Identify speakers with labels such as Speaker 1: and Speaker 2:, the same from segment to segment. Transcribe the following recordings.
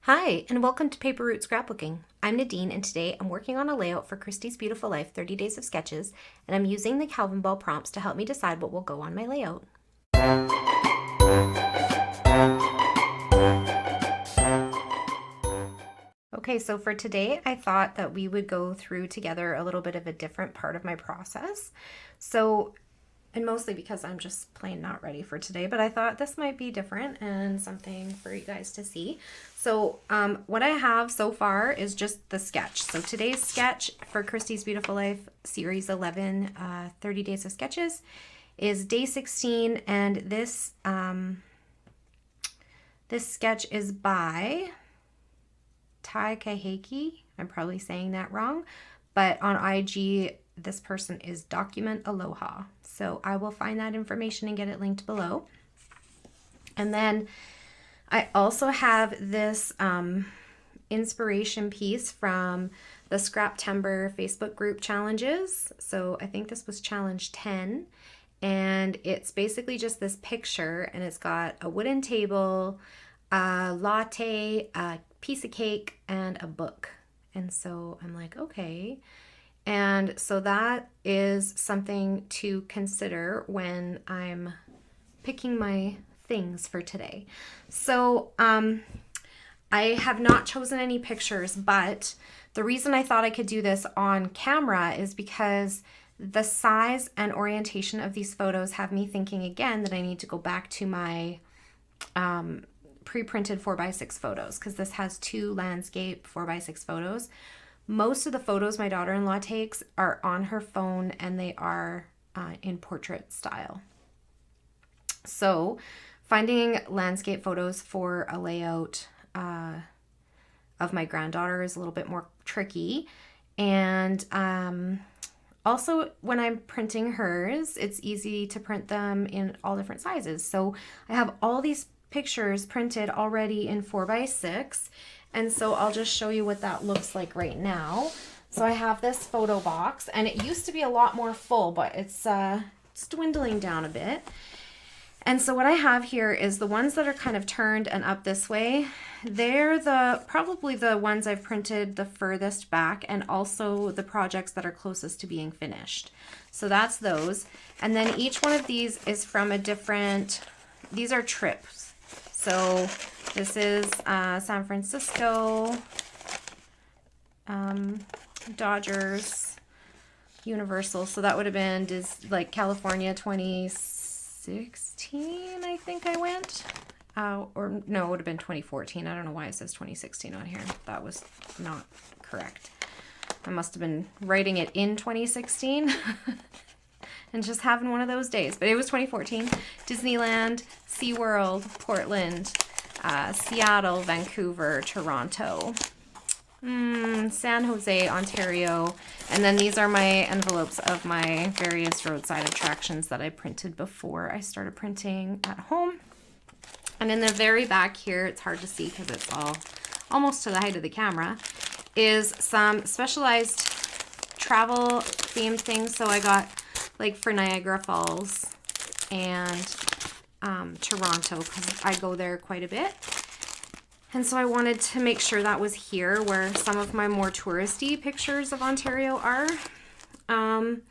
Speaker 1: Hi, and welcome to Paper Root Scrapbooking. I'm Nadine, and today I'm working on a layout for Christie's Beautiful Life 30 Days of Sketches, and I'm using the Calvinball Prompts to help me decide what will go on my layout. Okay, so for today, I thought that we would go through together a little bit of a different part of my process. And mostly because I'm just plain not ready for today, but I thought this might be different and something for you guys to see. So what I have so far is just the sketch. So today's sketch for Christie's Beautiful Life Series 11, 30 Days of Sketches, is day 16, and this sketch is by Tai Kaheki. I'm probably saying that wrong, but on IG, this person is Document Aloha. So I will find that information and get it linked below. And then I also have this inspiration piece from the Scraptember Facebook group challenges. So I think this was challenge 10. And it's basically just this picture, and it's got a wooden table, a latte, a piece of cake, and a book. And so I'm like, okay. And so that is something to consider when I'm picking my things for today. So I have not chosen any pictures, but the reason I thought I could do this on camera is because the size and orientation of these photos have me thinking again that I need to go back to my pre-printed 4x6 photos, because this has 2 landscape 4x6 photos. Most of the photos my daughter-in-law takes are on her phone, and they are in portrait style. So finding landscape photos for a layout of my granddaughter is a little bit more tricky. And also when I'm printing hers, it's easy to print them in all different sizes. So I have all these pictures printed already in 4x6. And so I'll just show you what that looks like right now. So I have this photo box, and it used to be a lot more full, but it's dwindling down a bit. And so what I have here is the ones that are kind of turned and up this way. They're probably the ones I've printed the furthest back, and also the projects that are closest to being finished. So that's those. And then each one of these is from a different, these are trips. So this is San Francisco, Dodgers, Universal. So that would have been like California 2016, I think I went. Or no, it would have been 2014. I don't know why it says 2016 on here. That was not correct. I must have been writing it in 2016. And just having one of those days. But it was 2014. Disneyland, SeaWorld, Portland, Seattle, Vancouver, Toronto, San Jose, Ontario. And then these are my envelopes of my various roadside attractions that I printed before I started printing at home. And in the very back here, it's hard to see because it's all almost to the height of the camera, is some specialized travel themed things. So I got like for Niagara Falls and Toronto, because I go there quite a bit. And so I wanted to make sure that was here where some of my more touristy pictures of Ontario are. And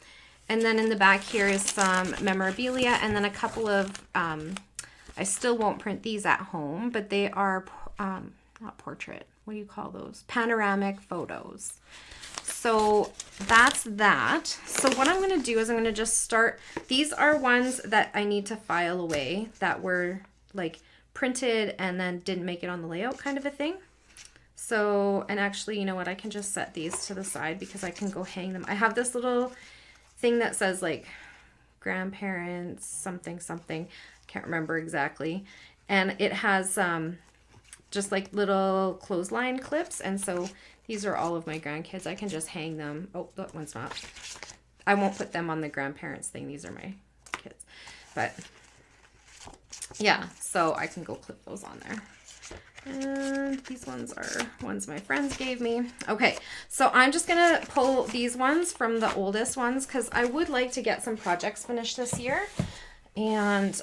Speaker 1: then in the back here is some memorabilia, and then a couple of, I still won't print these at home, but they are not portrait. What do you call those? Panoramic photos. So that's that. So what I'm going to do is I'm going to just start. These are ones that I need to file away that were like printed and then didn't make it on the layout, kind of a thing. So, and actually, you know what? I can just set these to the side because I can go hang them. I have this little thing that says like grandparents, something, something. I can't remember exactly. And it has just like little clothesline clips. And so these are all of my grandkids. I can just hang them. Oh, that one's not. I won't put them on the grandparents thing. These are my kids. But yeah, so I can go clip those on there. And these ones are ones my friends gave me. Okay, so I'm just going to pull these ones from the oldest ones because I would like to get some projects finished this year. And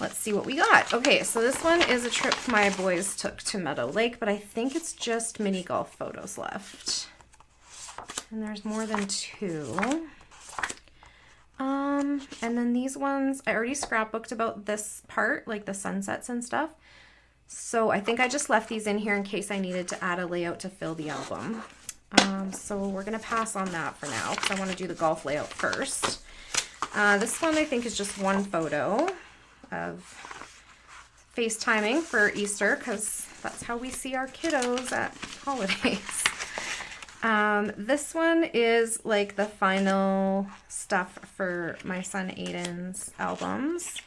Speaker 1: let's see what we got. Okay, so this one is a trip my boys took to Meadow Lake, but I think it's just mini golf photos left. And there's more than 2. And then these ones, I already scrapbooked about this part, like the sunsets and stuff. So I think I just left these in here in case I needed to add a layout to fill the album. So we're going to pass on that for now because I want to do the golf layout first. This one I think is just one photo of FaceTiming for Easter because that's how we see our kiddos at holidays. This one is like the final stuff for my son Aiden's albums,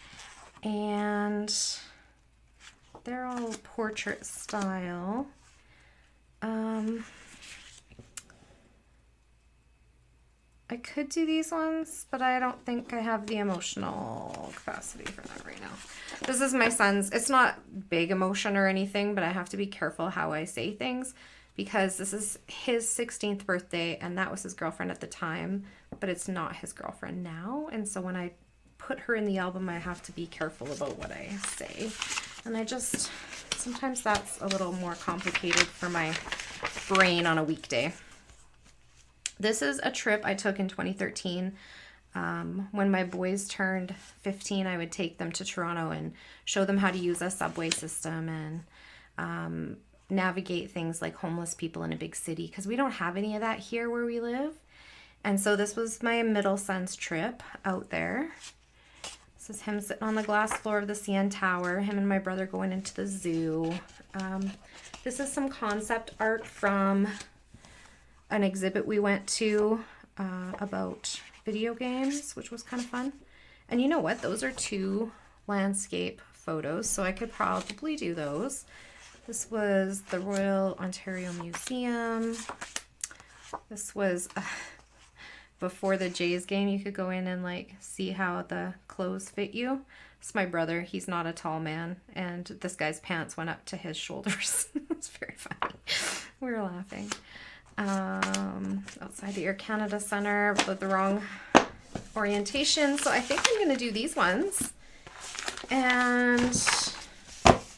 Speaker 1: and they're all portrait style. I could do these ones, but I don't think I have the emotional capacity for that right now. This is my son's. It's not big emotion or anything, but I have to be careful how I say things because this is his 16th birthday and that was his girlfriend at the time, but it's not his girlfriend now. And so when I put her in the album, I have to be careful about what I say. And sometimes that's a little more complicated for my brain on a weekday. This is a trip I took in 2013. When my boys turned 15, I would take them to Toronto and show them how to use a subway system and navigate things like homeless people in a big city because we don't have any of that here where we live. And so this was my middle son's trip out there. This is him sitting on the glass floor of the CN Tower, him and my brother going into the zoo. This is some concept art from an exhibit we went to about video games, which was kind of fun. And you know what? Those are 2 landscape photos, so I could probably do those. This was the Royal Ontario Museum. This was before the Jays game. You could go in and like see how the clothes fit you. It's my brother. He's not a tall man, and this guy's pants went up to his shoulders. It's very funny. We were laughing. Outside the Air Canada Centre with the wrong orientation. So I think I'm going to do these ones. And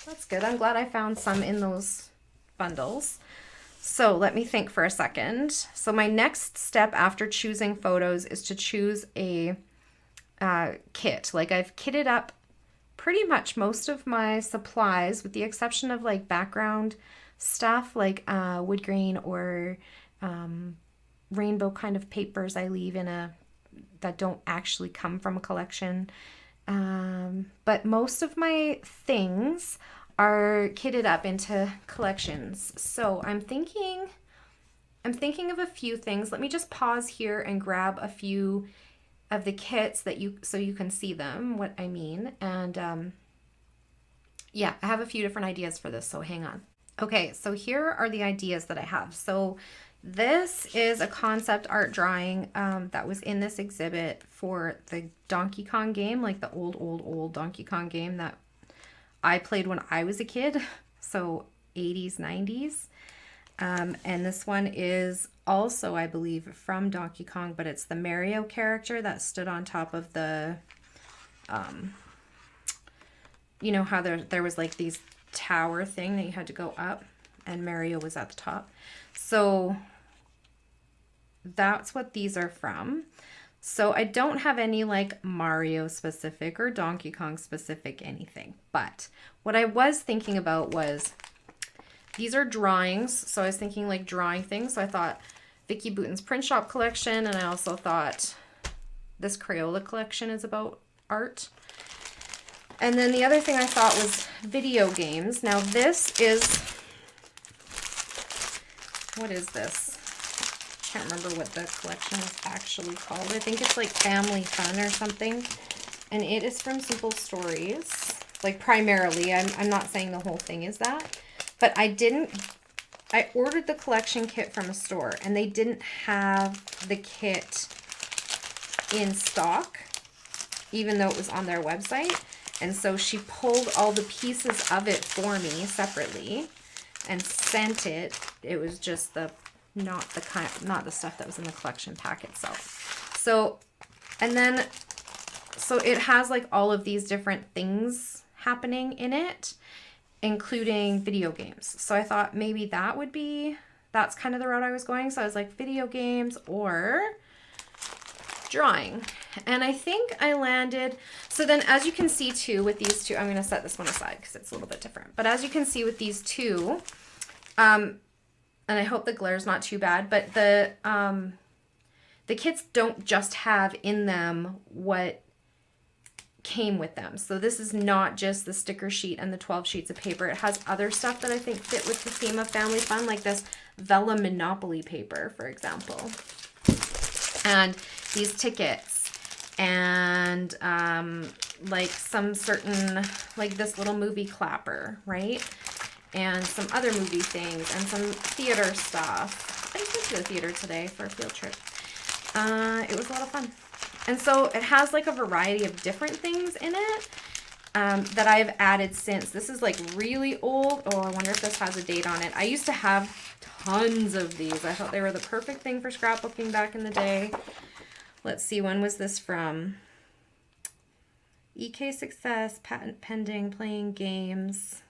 Speaker 1: that's good. I'm glad I found some in those bundles. So let me think for a second. So my next step after choosing photos is to choose a kit. Like I've kitted up pretty much most of my supplies with the exception of like background stuff like wood grain or rainbow kind of papers I leave in that don't actually come from a collection. But most of my things are kitted up into collections. So I'm thinking of a few things. Let me just pause here and grab a few of the kits so you can see them, what I mean. And yeah, I have a few different ideas for this, so hang on. Okay, so here are the ideas that I have. So this is a concept art drawing that was in this exhibit for the Donkey Kong game, like the old Donkey Kong game that I played when I was a kid, so 80s, 90s. And this one is also, I believe, from Donkey Kong, but it's the Mario character that stood on top of the, you know how there was like these tower thing that you had to go up and Mario was at the top. So that's what these are from. So I don't have any like Mario specific or Donkey Kong specific anything, but what I was thinking about was these are drawings. So I was thinking like drawing things. So I thought Vicky Bouton's print shop collection, and I also thought this Crayola collection is about art. And then the other thing I thought was video games. Now this is, what is this? I can't remember what the collection is actually called. I think it's like Family Fun or something. And it is from Simple Stories. Like primarily, I'm not saying the whole thing is that. But I ordered the collection kit from a store and they didn't have the kit in stock, even though it was on their website. And so she pulled all the pieces of it for me separately and sent it. It was just not the stuff that was in the collection pack itself. So, and then so it has like all of these different things happening in it, including video games. So I thought maybe that's kind of the route I was going. So I was like video games or drawing. And I think I landed, so then as you can see too with these two, I'm going to set this one aside because it's a little bit different. But as you can see with these two, and I hope the glare is not too bad, but the kits don't just have in them what came with them. So this is not just the sticker sheet and the 12 sheets of paper. It has other stuff that I think fit with the theme of family fun, like this Vella Monopoly paper, for example. And these tickets and like some certain, like this little movie clapper, right? And some other movie things and some theater stuff. I just went to the theater today for a field trip. It was a lot of fun. And so it has like a variety of different things in it that I've added since. This is like really old. Oh, I wonder if this has a date on it. I used to have tons of these. I thought they were the perfect thing for scrapbooking back in the day. Let's see, when was this from? EK Success, Patent Pending, Playing Games.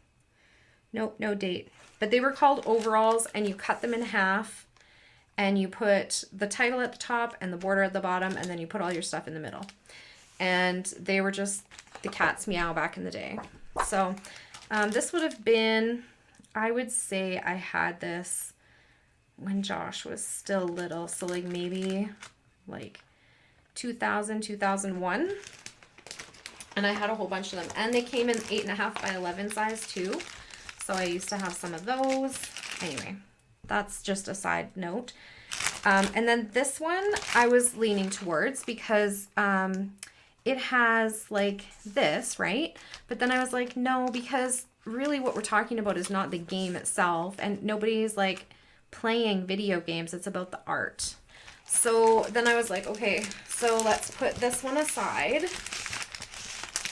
Speaker 1: Nope, no date. But they were called overalls, and you cut them in half, and you put the title at the top and the border at the bottom, and then you put all your stuff in the middle. And they were just the cat's meow back in the day. So this would have been, I would say I had this when Josh was still little. So like maybe like 2000, 2001. And I had a whole bunch of them. And they came in 8.5 by 11 size too. So I used to have some of those. Anyway, that's just a side note. And then this one I was leaning towards because it has like this, right? But then I was like, no, because really what we're talking about is not the game itself. And nobody's like playing video games. It's about the art. So then I was like, okay, so let's put this one aside.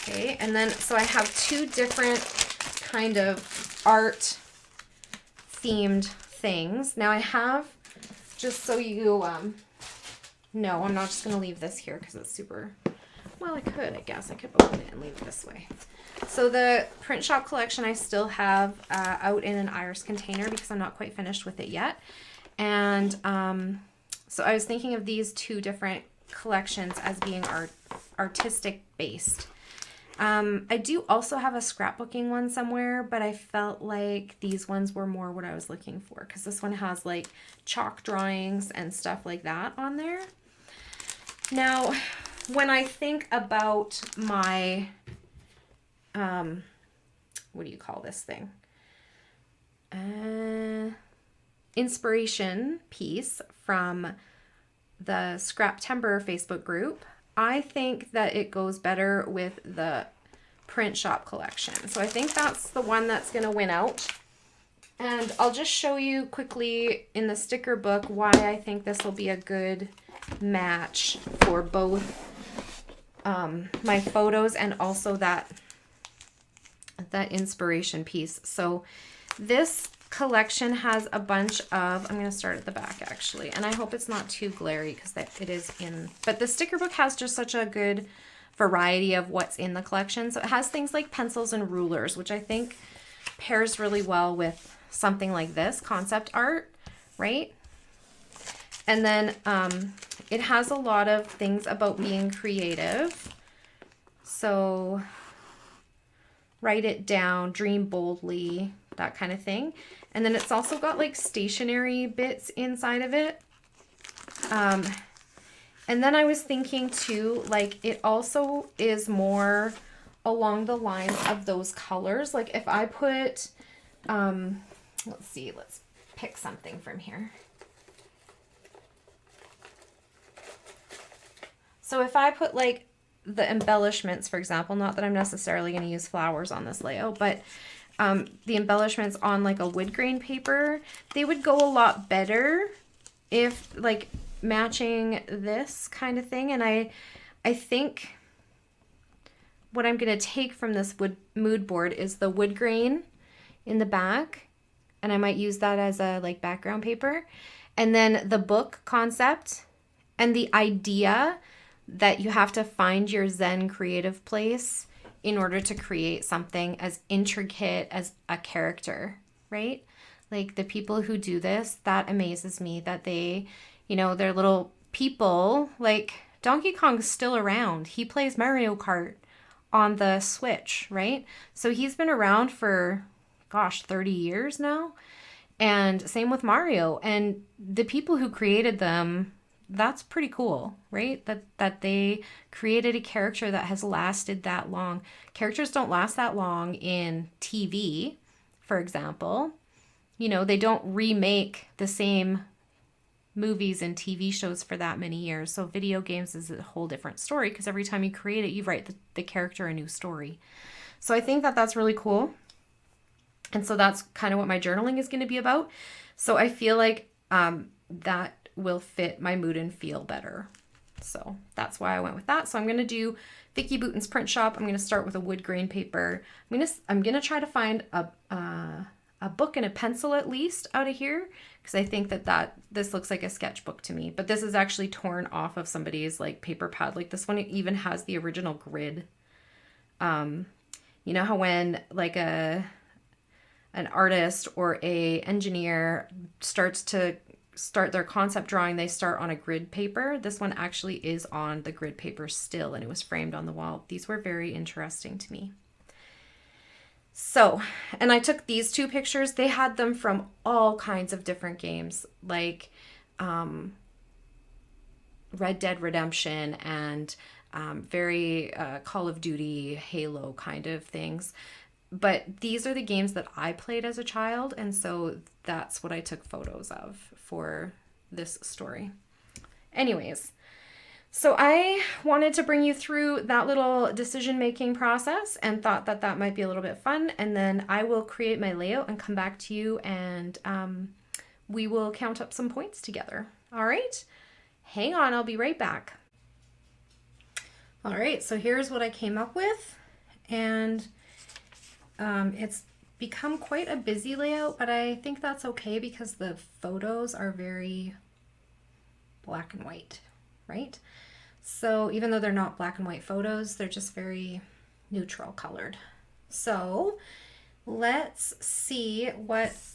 Speaker 1: Okay, and then so I have two different kind of art themed things. Now I have, just so you know, I'm not just going to leave this here because it's super, well, I could, I guess. I could open it and leave it this way. So the print shop collection I still have out in an iris container because I'm not quite finished with it yet. And so I was thinking of these two different collections as being artistic based. I do also have a scrapbooking one somewhere, but I felt like these ones were more what I was looking for because this one has like chalk drawings and stuff like that on there. Now, when I think about my, what do you call this thing? Inspiration piece from the Scraptember Facebook group, I think that it goes better with the print shop collection. So I think that's the one that's going to win out. And I'll just show you quickly in the sticker book why I think this will be a good match for both my photos and also that inspiration piece. So this collection has a bunch of, I'm going to start at the back actually, and I hope it's not too glary because it is in, but the sticker book has just such a good variety of what's in the collection. So it has things like pencils and rulers, which I think pairs really well with something like this concept art, right? And then it has a lot of things about being creative. So write it down, dream boldly, that kind of thing. And then it's also got like stationery bits inside of it. And then I was thinking too, like it also is more along the lines of those colors. Like if I put, let's see, let's pick something from here. So if I put like the embellishments, for example, not that I'm necessarily going to use flowers on this layout, but the embellishments on like a wood grain paper, they would go a lot better if like matching this kind of thing. And I think what I'm going to take from this mood board is the wood grain in the back, and I might use that as a like background paper. And then the book concept and the idea that you have to find your Zen creative place in order to create something as intricate as a character, right? Like the people who do this, that amazes me that they, they're little people. Like Donkey Kong's still around. He plays Mario Kart on the Switch, right? So he's been around for, 30 years now. And same with Mario. And the people who created them, that's pretty cool, right? That they created a character that has lasted that long. Characters don't last that long in TV, for example. They don't remake the same movies and TV shows for that many years. So video games is a whole different story because every time you create it, you write the character a new story. So I think that that's really cool. And so that's kind of what my journaling is going to be about. So I feel like that will fit my mood and feel better. So that's why I went with that. So I'm going to do Vicki Boutin's Print Shop. I'm going to start with a wood grain paper. I'm going to try to find a book and a pencil at least out of here, because I think that this looks like a sketchbook to me. But this is actually torn off of somebody's like paper pad. Like this one, it even has the original grid. You know how when like an artist or a engineer starts their concept drawing, they start on a grid paper. This one actually is on the grid paper still, and it was framed on the wall. These were very interesting to me. So, and I took these two pictures. They had them from all kinds of different games, like Red Dead Redemption and very Call of Duty, Halo kind of things. But these are the games that I played as a child, and so that's what I took photos of for this story. Anyways, so I wanted to bring you through that little decision-making process and thought that that might be a little bit fun, and then I will create my layout and come back to you, and we will count up some points together. All right? Hang on, I'll be right back. All right, so here's what I came up with, and it's become quite a busy layout, but I think that's okay because the photos are very black and white, right? So even though they're not black and white photos, they're just very neutral colored. So let's see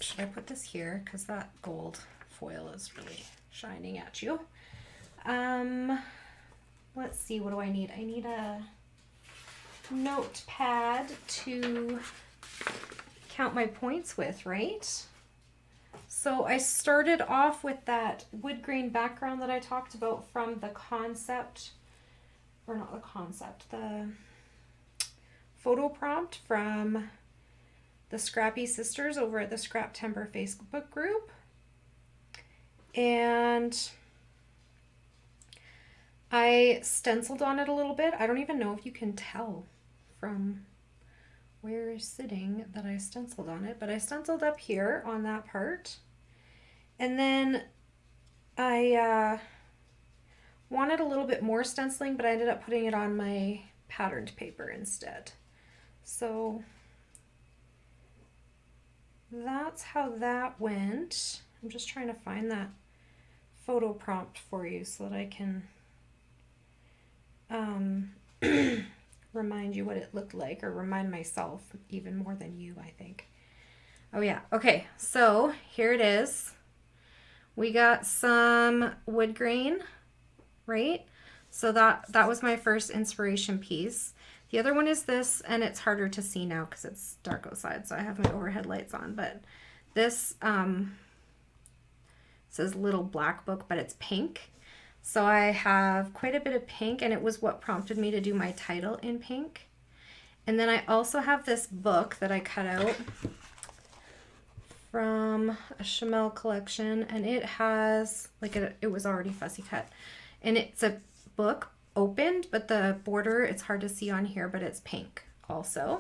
Speaker 1: should I put this here? Because that gold foil is really shining at you. Let's see, what do I need? I need a notepad to count my points with, right? So I started off with that wood grain background that I talked about from the the photo prompt from the Scrappy Sisters over at the Scraptember Facebook group. And I stenciled on it a little bit. I don't even know if you can tell from where it's sitting that I stenciled on it, but I stenciled up here on that part. And then I wanted a little bit more stenciling, but I ended up putting it on my patterned paper instead. So that's how that went. I'm just trying to find that photo prompt for you so that I can remind you what it looked like, or remind myself even more than you, I think. Oh yeah, okay, so here it is. We got some wood grain, right? So that was my first inspiration piece. The other one is this, and it's harder to see now because it's dark outside, so I have my overhead lights on, but this says Little Black Book, but it's pink. So I have quite a bit of pink, and it was what prompted me to do my title in pink. And then I also have this book that I cut out from a Chamel collection, and it has, like, it was already fussy cut. And it's a book opened, but the border, it's hard to see on here, but it's pink also.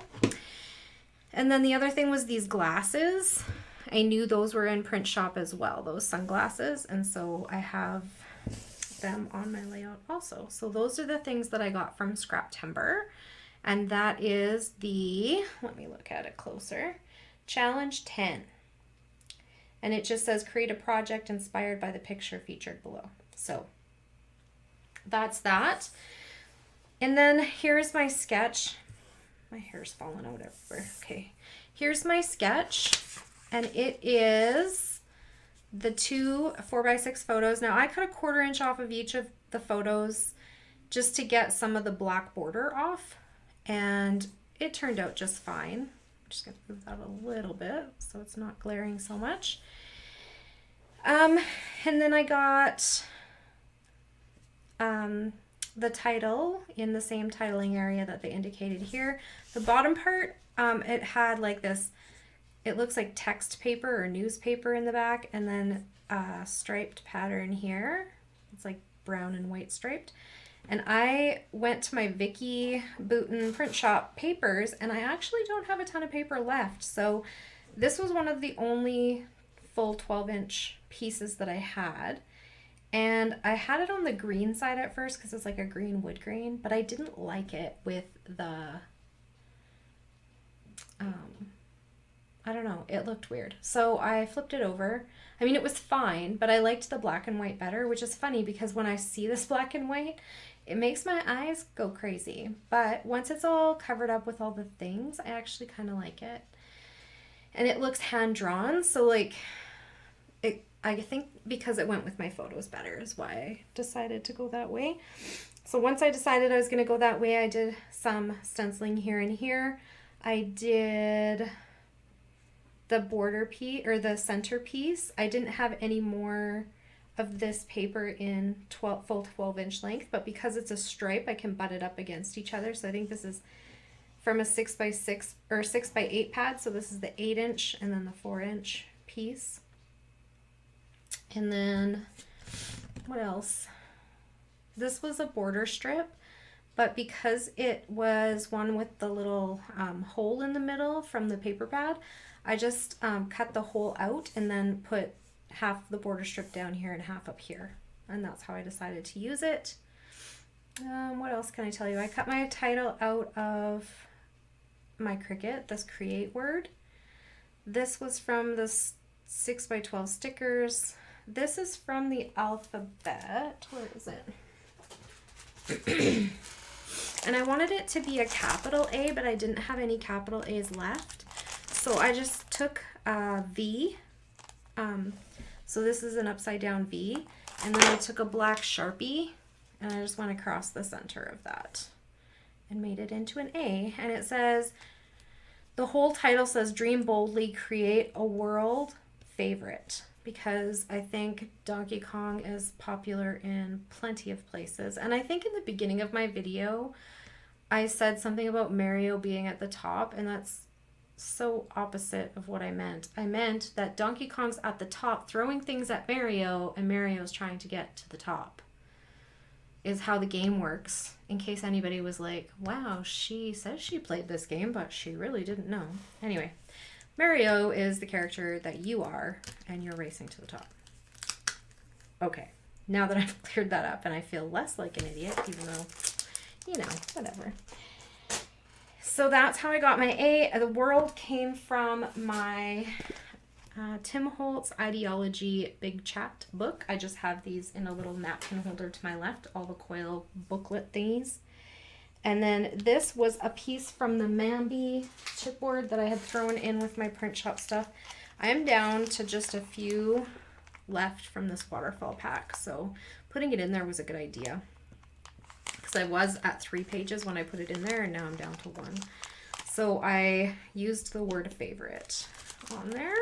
Speaker 1: And then the other thing was these glasses. I knew those were in Print Shop as well, those sunglasses, and so I have them on my layout also. So those are the things that I got from Scraptember, and that is let me look at it closer, Challenge 10. And it just says create a project inspired by the picture featured below. So that's that. And then here's my sketch. My hair's falling out everywhere. Okay, here's my sketch, and it is the 2 4x6 photos. Now I cut a 1/4 inch off of each of the photos just to get some of the black border off, and it turned out just fine. I'm just gonna move that a little bit so it's not glaring so much. And then I got the title in the same titling area that they indicated here. The bottom part, it had like this, it looks like text paper or newspaper in the back, and then a striped pattern here. It's like brown and white striped. And I went to my Vicky Booten print shop papers, and I actually don't have a ton of paper left. So this was one of the only full 12-inch pieces that I had. And I had it on the green side at first because it's like a green wood grain, but I didn't like it with the, I don't know, it looked weird. So I flipped it over. I mean, it was fine, but I liked the black and white better, which is funny because when I see this black and white, it makes my eyes go crazy. But once it's all covered up with all the things, I actually kind of like it. And it looks hand-drawn, so like, I think because it went with my photos better is why I decided to go that way. So once I decided I was going to go that way, I did some stenciling here and here. I did the border piece or the center piece. I didn't have any more of this paper in full 12-inch length, but because it's a stripe, I can butt it up against each other. So I think this is from a 6x6 or 6x8 pad. So this is the 8-inch and then the 4-inch piece. And then what else? This was a border strip, but because it was one with the little hole in the middle from the paper pad, I just cut the hole out and then put half the border strip down here and half up here. And that's how I decided to use it. What else can I tell you? I cut my title out of my Cricut, this create word. This was from the 6x12 stickers. This is from the alphabet. Where is it? And I wanted it to be a capital A, but I didn't have any capital A's left. So I just took V. So this is an upside down V. And then I took a black Sharpie and I just went across the center of that and made it into an A. And it says, the whole title says, Dream Boldly, Create a World Favorite. Because I think Donkey Kong is popular in plenty of places. And I think in the beginning of my video, I said something about Mario being at the top, and that's so opposite of what I meant. I meant that Donkey Kong's at the top throwing things at Mario, and Mario's trying to get to the top. Is how the game works, in case anybody was like, wow, she says she played this game, but she really didn't know. Anyway. Mario is the character that you are, and you're racing to the top. Okay, now that I've cleared that up and I feel less like an idiot, even though, you know, whatever. So that's how I got my A. The world came from my Tim Holtz Ideology Big Chat book. I just have these in a little napkin holder to my left, all the coil booklet thingies. And then this was a piece from the Mambi chipboard that I had thrown in with my print shop stuff. I am down to just a few left from this waterfall pack, so putting it in there was a good idea. Because I was at 3 pages when I put it in there, and now I'm down to 1. So I used the word favorite on there.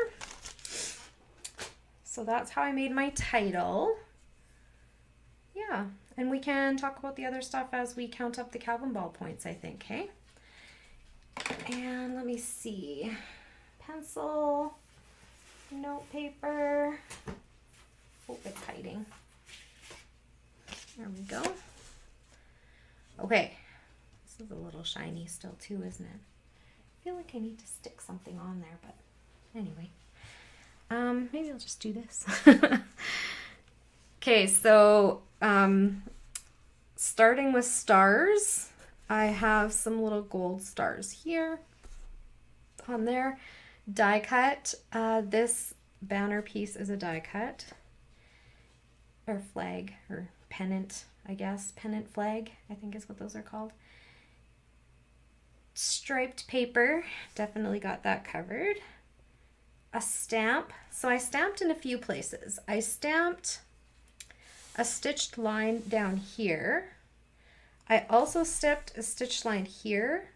Speaker 1: So that's how I made my title. Yeah. And we can talk about the other stuff as we count up the Calvinball points, I think, hey? And let me see. Pencil, note paper. Oh, it's hiding. There we go. Okay. This is a little shiny still too, isn't it? I feel like I need to stick something on there, but anyway. Maybe I'll just do this. Okay, so starting with stars, I have some little gold stars here on there. Die cut. This banner piece is a die cut or flag or pennant. I guess, pennant flag, I think is what those are called. Striped paper, definitely got that covered. A stamp, so I stamped in a few places. I stamped a stitched line down here. I also stamped a stitched line here,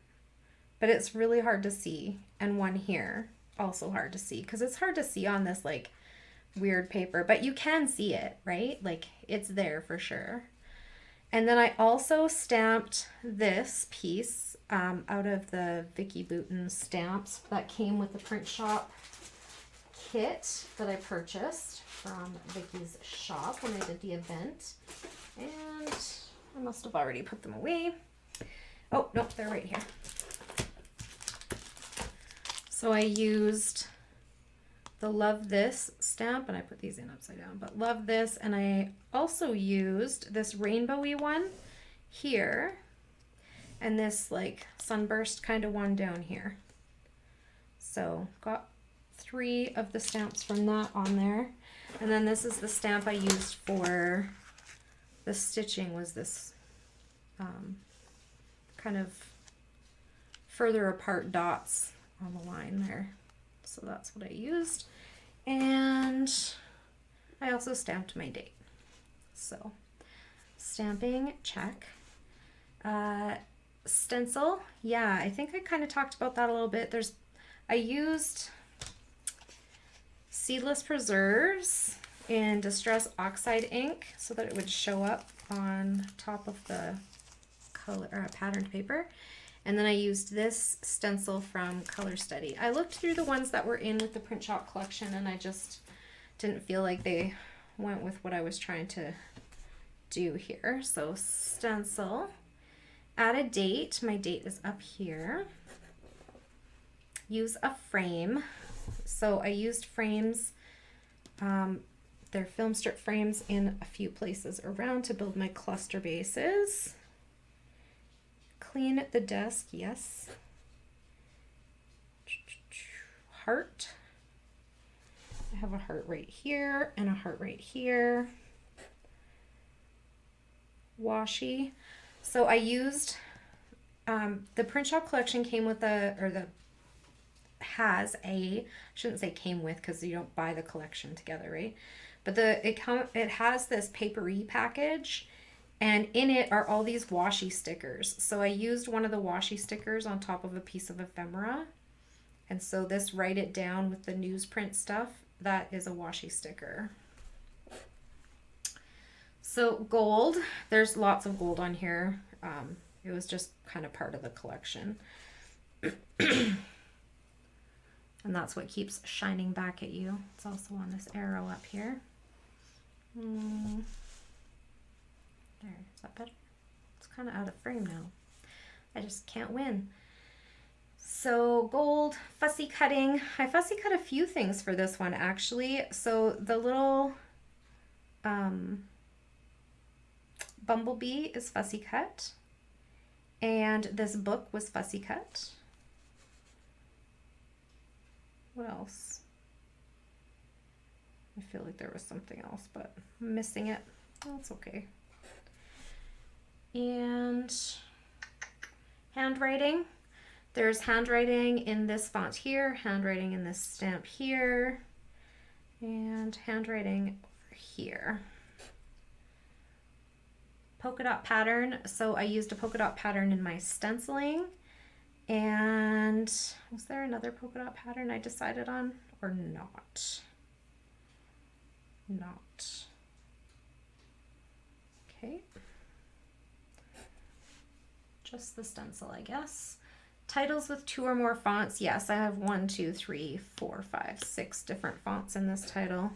Speaker 1: but it's really hard to see, and one here, also hard to see, because it's hard to see on this like weird paper, but you can see it, right? Like it's there for sure. And then I also stamped this piece out of the Vicky Bouton stamps that came with the print shop kit that I purchased from Vicky's shop when I did the event. And I must have already put them away. Oh, no, they're right here. So I used the Love This stamp, and I put these in upside down, but Love This, and I also used this rainbowy one here, and this like sunburst kind of one down here. So got 3 of the stamps from that on there. And then this is the stamp I used for the stitching, was this kind of further apart dots on the line there. So that's what I used. And I also stamped my date. So stamping, check. Stencil, yeah, I think I kind of talked about that a little bit. I used Seedless Preserves in Distress Oxide ink so that it would show up on top of the color or patterned paper. And then I used this stencil from Color Study. I looked through the ones that were in with the print shop collection, and I just didn't feel like they went with what I was trying to do here. So stencil, add a date. My date is up here. Use a frame. So I used frames, they're film strip frames in a few places around to build my cluster bases. Clean the desk, yes. Heart. I have a heart right here and a heart right here. Washi. So I used, the print shop collection came with shouldn't say came with because you don't buy the collection together, right? But it has this papery package, and in it are all these washi stickers. So I used one of the washi stickers on top of a piece of ephemera. And so this Write It Down with the newsprint stuff, that is a washi sticker. So gold, there's lots of gold on here. It was just kind of part of the collection. And that's what keeps shining back at you. It's also on this arrow up here. There, is that better? It's kind of out of frame now. I just can't win. So gold, fussy cutting. I fussy cut a few things for this one actually. So the little bumblebee is fussy cut. And this book was fussy cut. What else? I feel like there was something else, but I'm missing it. That's okay. And handwriting. There's handwriting in this font here, handwriting in this stamp here, and handwriting over here. Polka dot pattern. So I used a polka dot pattern in my stenciling. And was there another polka dot pattern I decided on or not? Not. Okay. Just the stencil, I guess. Titles with 2 or more fonts. Yes, I have 1, 2, 3, 4, 5, 6 different fonts in this title.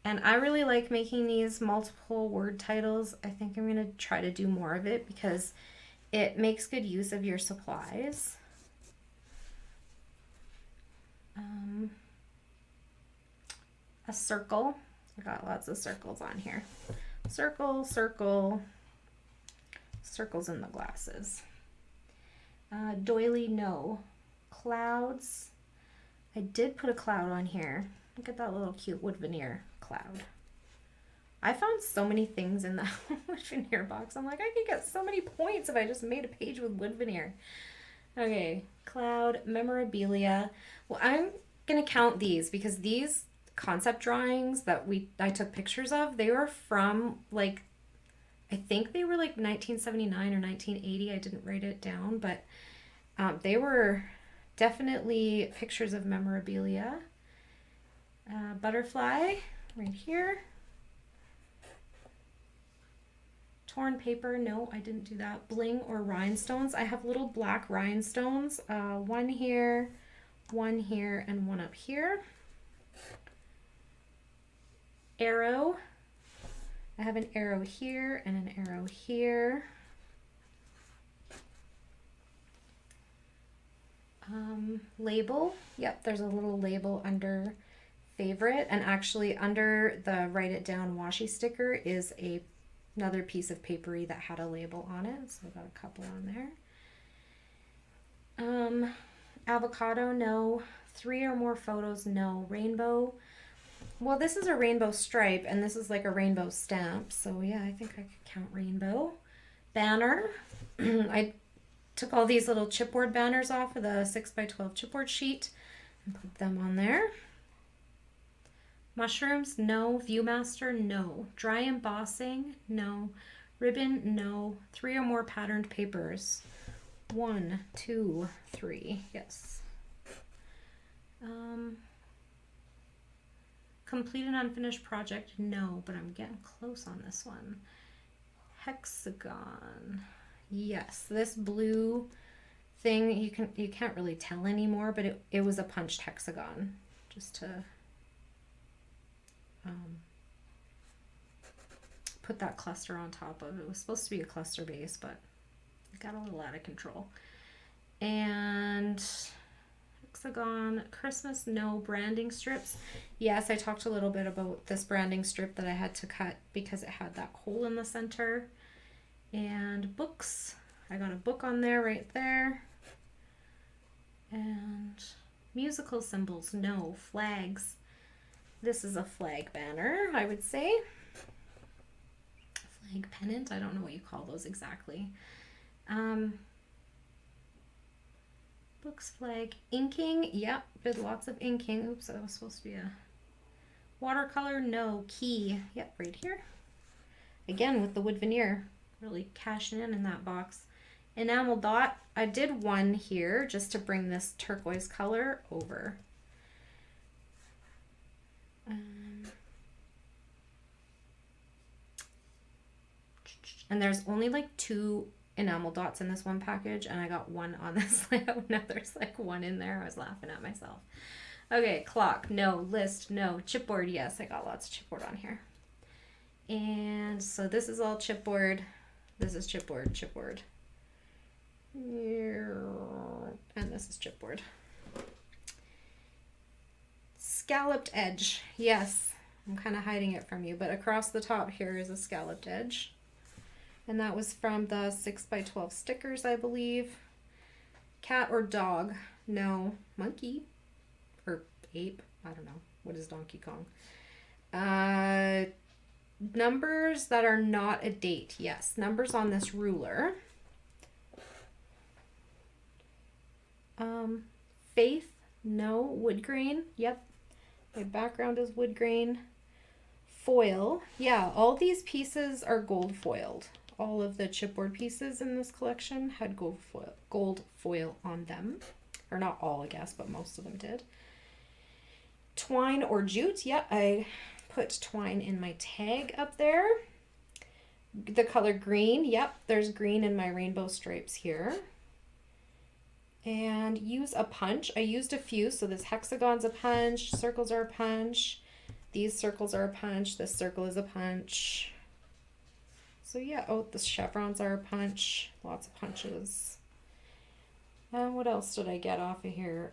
Speaker 1: And I really like making these multiple word titles. I think I'm going to try to do more of it because it makes good use of your supplies. A circle. I got lots of circles on here. Circle, circle, circles in the glasses. Doily, no. Clouds. I did put a cloud on here. Look at that little cute wood veneer cloud. I found so many things in the wood veneer box. I'm like, I could get so many points if I just made a page with wood veneer. Okay, cloud, memorabilia. Well, I'm going to count these because these concept drawings that I took pictures of, they were from like, I think they were like 1979 or 1980. I didn't write it down, but they were definitely pictures of memorabilia. Butterfly right here. Torn paper, no, I didn't do that. Bling or rhinestones. I have little black rhinestones, one here, and one up here. Arrow. I have an arrow here and an arrow here. Label. Yep, there's a little label under favorite, and actually under the write it down washi sticker is another piece of papery that had a label on it, so I got a couple on there. Avocado, no. 3 or more photos, no. Rainbow. Well, this is a rainbow stripe, and this is like a rainbow stamp, so yeah, I think I could count rainbow. Banner. I took all these little chipboard banners off of the 6x12 chipboard sheet and put them on there. Mushrooms, no. Viewmaster, no. Dry embossing, no. Ribbon, no. 3 or more patterned papers. 1, 2, 3, yes. Complete an unfinished project, no, but I'm getting close on this one. Hexagon, yes. This blue thing, you can't really tell anymore, but it was a punched hexagon, just to put that cluster on top of it. It was supposed to be a cluster base, but it got a little out of control. And hexagon, Christmas, no. Branding strips, yes, I talked a little bit about this branding strip that I had to cut because it had that hole in the center. And books, I got a book on there right there. And musical symbols, no. Flags, this is a flag banner, I would say. Flag pennant, I don't know what you call those exactly. Books, flag, inking, yep, did lots of inking. Oops, that was supposed to be a watercolor, no. Key, yep, right here. Again, with the wood veneer, really cashing in that box. Enamel dot, I did one here just to bring this turquoise color over. And there's only like 2 enamel dots in this one package, and I got 1 on this layout. Now there's like 1 in there. I was laughing at myself. Okay, clock, no. List, no. Chipboard, yes, I got lots of chipboard on here. And so this is all chipboard. This is chipboard. And this is chipboard. Scalloped edge, yes. I'm kind of hiding it from you, but across the top here is a scalloped edge. And that was from the 6x12 stickers, I believe. Cat or dog, no. Monkey or ape, I don't know. What is Donkey Kong? Numbers that are not a date, yes. Numbers on this ruler. Faith, no. Wood grain, yep. My background is wood grain. Foil, yeah, all these pieces are gold foiled. All of the chipboard pieces in this collection had gold foil on them. Or not all, I guess, but most of them did. Twine or jute, yeah, I put twine in my tag up there. The color green, yep, there's green in my rainbow stripes here. And use a punch. I used a few, so this hexagon's a punch, circles are a punch, these circles are a punch, this circle is a punch. So yeah, oh, the chevrons are a punch, lots of punches. And what else did I get off of here?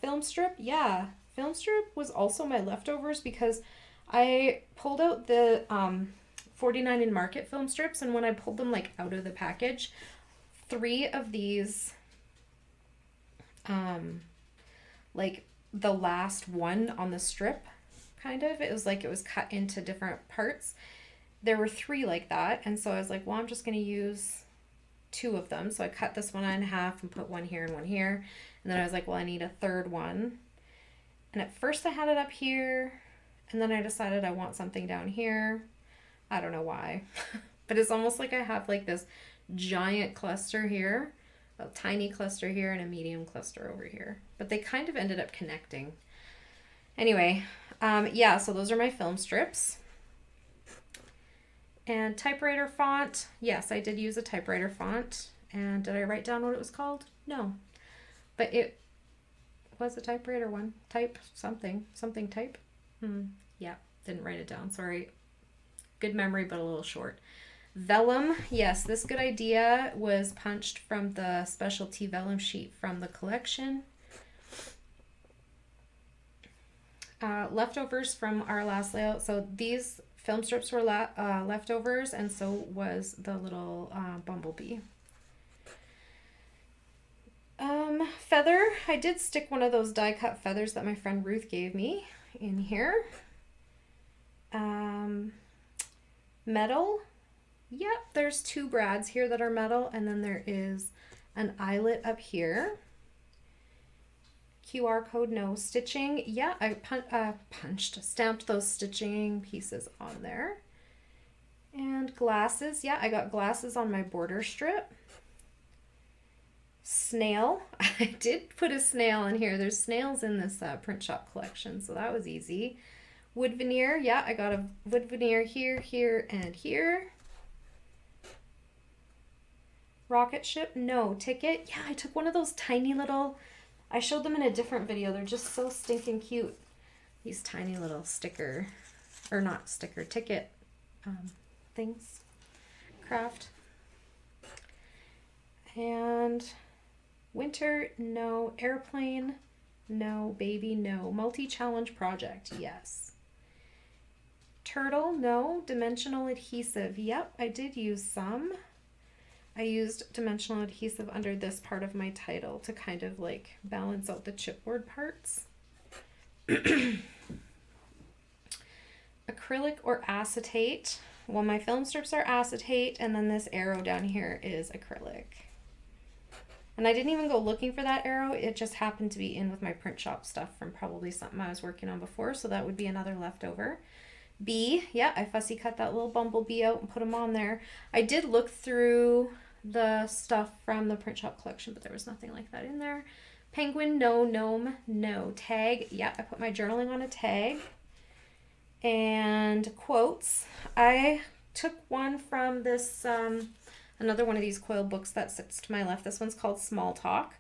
Speaker 1: Film strip, yeah. Film strip was also my leftovers because I pulled out the 49 in Market film strips, and when I pulled them like out of the package, 3 of these like the last one on the strip, kind of, it was like it was cut into different parts. there were 3 like that. And so I was like, well, I'm just going to use 2 of them. So I cut this one in half and put one here and one here. And then I was like, well, I need a third one. And at first I had it up here, and then I decided I want something down here. I don't know why, but it's almost like I have like this giant cluster here, a tiny cluster here, and a medium cluster over here. But they kind of ended up connecting. Anyway, yeah, so those are my film strips. And typewriter font, yes, I did use a typewriter font. And did I write down what it was called? No. But it was a typewriter one. Type something type. Yeah, didn't write it down, sorry. Good memory, but a little short. Vellum, yes, this good idea was punched from the specialty vellum sheet from the collection. Leftovers from our last layout. So these film strips were leftovers, and so was the little bumblebee. Feather, I did stick one of those die cut feathers that my friend Ruth gave me in here. Metal, yep, there's 2 brads here that are metal, and then there is an eyelet up here. QR code, no. Stitching, yeah, I stamped those stitching pieces on there. And glasses, yeah, I got glasses on my border strip. Snail, I did put a snail in here. There's snails in this print shop collection, so that was easy. Wood veneer, yeah, I got a wood veneer here, here, and here. Rocket ship, no. Ticket, yeah, I took one of those tiny little, I showed them in a different video. They're just so stinking cute. These tiny little sticker, or not sticker, ticket things. Craft. And winter, no. Airplane, no. Baby, no. Multi-challenge project, yes. Turtle, no. Dimensional adhesive, yep, I did use some. I used dimensional adhesive under this part of my title to kind of like balance out the chipboard parts. Acrylic or acetate. Well, my film strips are acetate, and then this arrow down here is acrylic. And I didn't even go looking for that arrow. It just happened to be in with my print shop stuff from probably something I was working on before, so that would be another leftover. Bee, yeah, I fussy cut that little bumblebee out and put them on there. I did look through the stuff from the print shop collection, but there was nothing like that in there. Penguin, no. Gnome, no. Tag, yeah, I put my journaling on a tag. And quotes, I took one from this, another one of these coil books that sits to my left. This one's called Small Talk,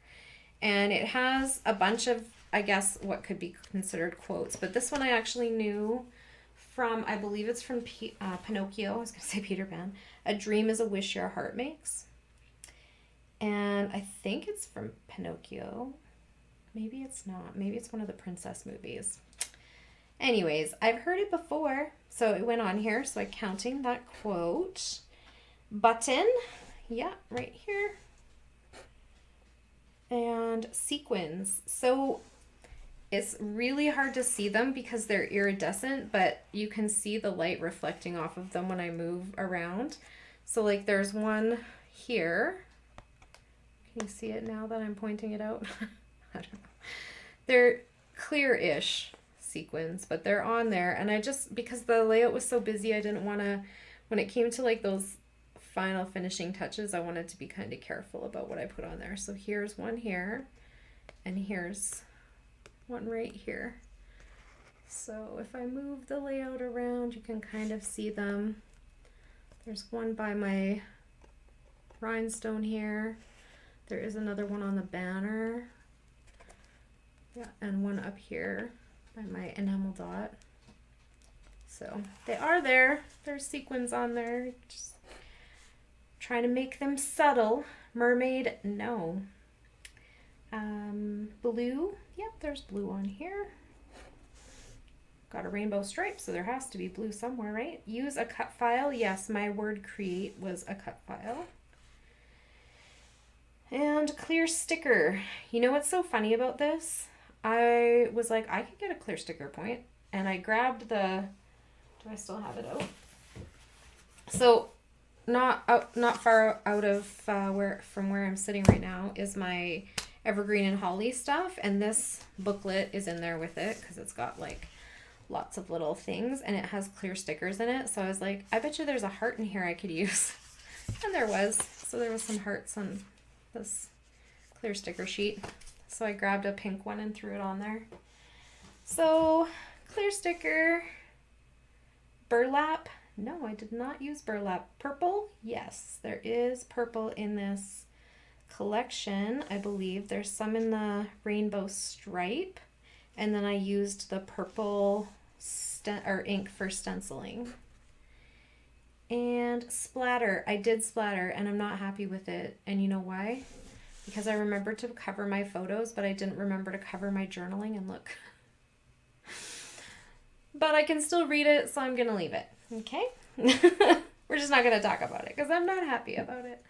Speaker 1: and it has a bunch of, I guess, what could be considered quotes, but this one I actually knew from, I believe it's from Pinocchio. I was going to say Peter Pan. A dream is a wish your heart makes. And I think it's from Pinocchio. Maybe it's not. Maybe it's one of the princess movies. Anyways, I've heard it before, so it went on here. So I'm counting that quote. Button, yeah, right here. And sequins. So it's really hard to see them because they're iridescent, but you can see the light reflecting off of them when I move around. So like there's one here. Can you see it now that I'm pointing it out? I don't know. They're clear-ish sequins, but they're on there. And I just, because the layout was so busy, I didn't want to, when it came to like those final finishing touches, I wanted to be kind of careful about what I put on there. So here's one here, and here's one right here. So if I move the layout around, you can kind of see them. There's one by my rhinestone here. There is another one on the banner. Yeah, and one up here by my enamel dot. So they are there. There's sequins on there. Just trying to make them subtle. Mermaid, no. Blue, yep, there's blue on here. Got a rainbow stripe, so there has to be blue somewhere, right? Use a cut file. Yes, my word create was a cut file. And clear sticker. You know what's so funny about this? I was like, I could get a clear sticker point, and I grabbed the, do I still have it out? So not far out of from where I'm sitting right now is my evergreen and holly stuff, and this booklet is in there with it because it's got like lots of little things and it has clear stickers in it. So I was like, I bet you there's a heart in here I could use. And there was. So there was some hearts on this clear sticker sheet. So I grabbed a pink one and threw it on there. So clear sticker, burlap. No, I did not use burlap. Purple? Yes, there is purple in this collection. I believe there's some in the rainbow stripe. And then I used the purple ink for stenciling. And splatter. I did splatter and I'm not happy with it. And you know why? Because I remembered to cover my photos, but I didn't remember to cover my journaling, and look. But I can still read it, so I'm going to leave it. Okay? We're just not going to talk about it because I'm not happy about it.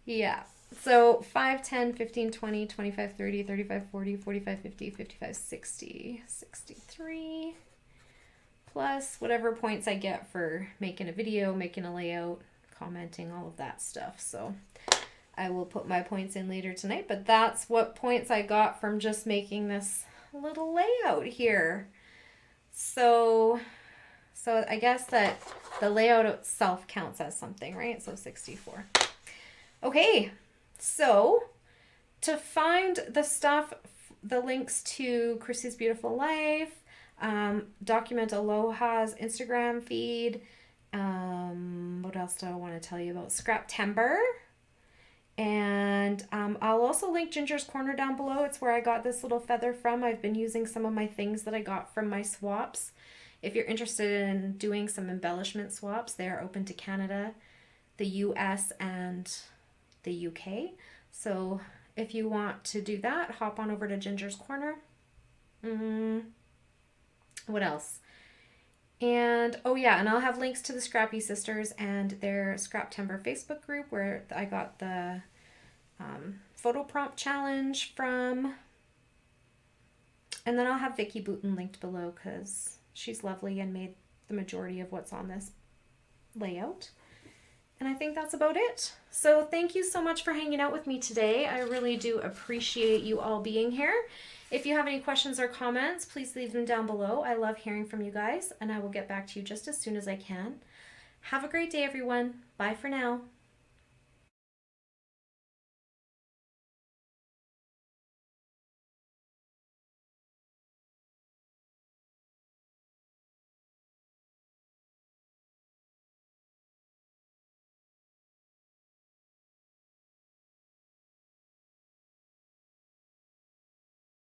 Speaker 1: Yeah. So 5, 10, 15, 20, 25, 30, 35, 40, 45, 50, 55, 60, 63, plus whatever points I get for making a video, making a layout, commenting, all of that stuff. So I will put my points in later tonight, but that's what points I got from just making this little layout here. So I guess that the layout itself counts as something, right? So 64. Okay, so to find the stuff, the links to Christie's Beautiful Life, Document Aloha's Instagram feed, what else do I want to tell you about? Scraptember. And I'll also link Ginger's Corner down below. It's where I got this little feather from. I've been using some of my things that I got from my swaps. If you're interested in doing some embellishment swaps, they are open to Canada, the US, and the UK. So if you want to do that, hop on over to Ginger's Corner. What else? And oh yeah, and I'll have links to the Scrappy Sisters and their Scraptember Facebook group where I got the photo prompt challenge from. And then I'll have Vicky Booten linked below because she's lovely and made the majority of what's on this layout. And I think that's about it. So thank you so much for hanging out with me today. I really do appreciate you all being here. If you have any questions or comments, please leave them down below. I love hearing from you guys, and I will get back to you just as soon as I can. Have a great day, everyone. Bye for now.